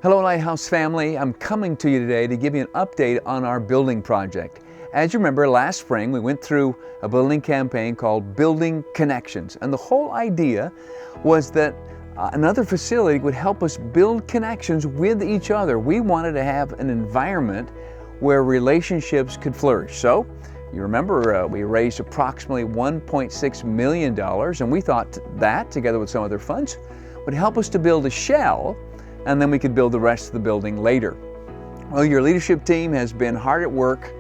Hello Lighthouse family, I'm coming to you today to give you an update on our building project. As you remember, last spring we went through a building campaign called Building Connections, and the whole idea was that another facility would help us build connections with each other. We wanted to have an environment where relationships could flourish. So, you remember we raised approximately $1.6 million, and we thought that, together with some other funds, would help us to build a shell, and then we could build the rest of the building later. Well, your leadership team has been hard at work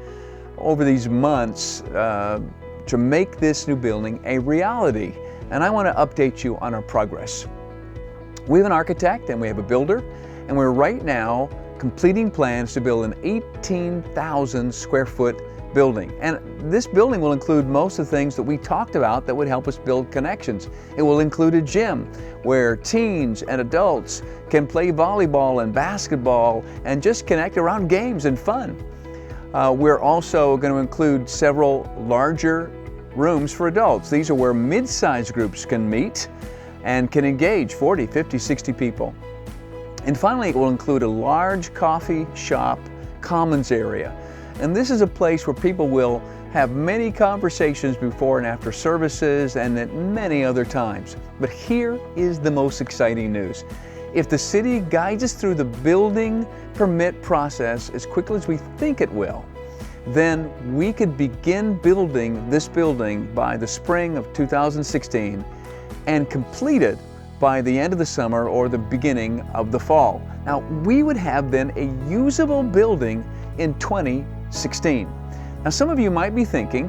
over these months to make this new building a reality, and I want to update you on our progress. We have an architect and we have a builder, and we're right now completing plans to build an 18,000 square foot building. And this building will include most of the things that we talked about that would help us build connections. It will include a gym where teens and adults can play volleyball and basketball and just connect around games and fun. We're also going to include several larger rooms for adults. These are where mid-sized groups can meet and can engage 40, 50, 60 people. And finally, it will include a large coffee shop commons area. And this is a place where people will have many conversations before and after services and at many other times. But here is the most exciting news. If the city guides us through the building permit process as quickly as we think it will, then we could begin building this building by the spring of 2016 and complete it by the end of the summer or the beginning of the fall. Now, we would have then a usable building in 2016. Now, some of you might be thinking,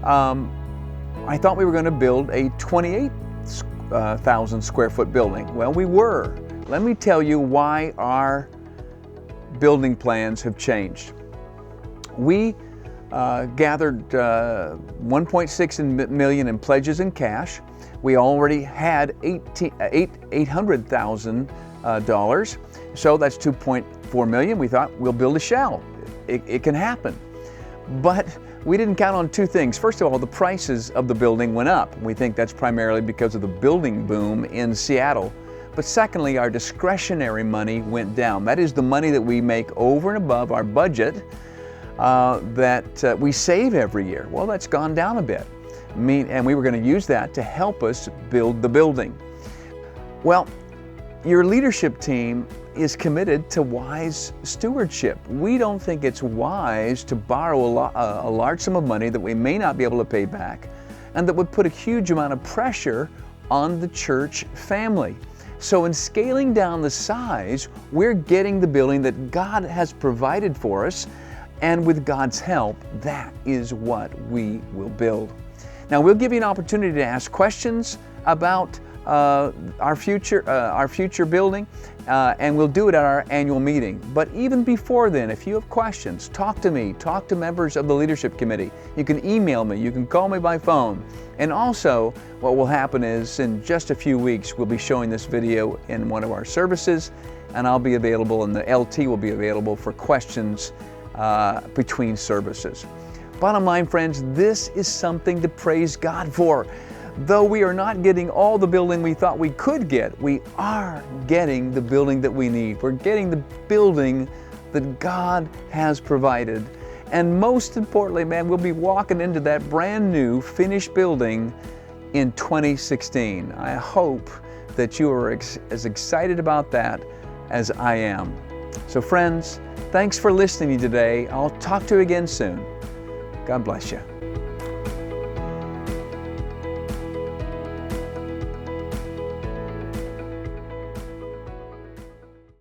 I thought we were going to build a 28,000 square foot building. Well, we were. Let me tell you why our building plans have changed. We gathered $1.6 million in pledges in cash. We already had $800,000, so that's $2.4 million. We thought we'll build a shell. It can happen. But we didn't count on two things. First of all, the prices of the building went up. We think that's primarily because of the building boom in Seattle. But secondly, our discretionary money went down. That is the money that we make over and above our budget that we save every year. Well, that's gone down a bit. And we were going to use that to help us build the building. Well, your leadership team is committed to wise stewardship. We don't think it's wise to borrow a large sum of money that we may not be able to pay back, and that would put a huge amount of pressure on the church family. So in scaling down the size, we're getting the building that God has provided for us, and with God's help, that is what we will build. Now, we'll give you an opportunity to ask questions about our future building, and we'll do it at our annual meeting. But even before then, if you have questions, talk to me, talk to members of the leadership committee. You can email me, you can call me by phone. And also, what will happen is in just a few weeks, we'll be showing this video in one of our services, and I'll be available, and the LT will be available for questions between services. Bottom line, friends, this is something to praise God for. Though we are not getting all the building we thought we could get, we are getting the building that we need. We're getting the building that God has provided. And most importantly, man, we'll be walking into that brand new finished building in 2016. I hope that you are as excited about that as I am. So friends, thanks for listening today. I'll talk to you again soon. God bless you.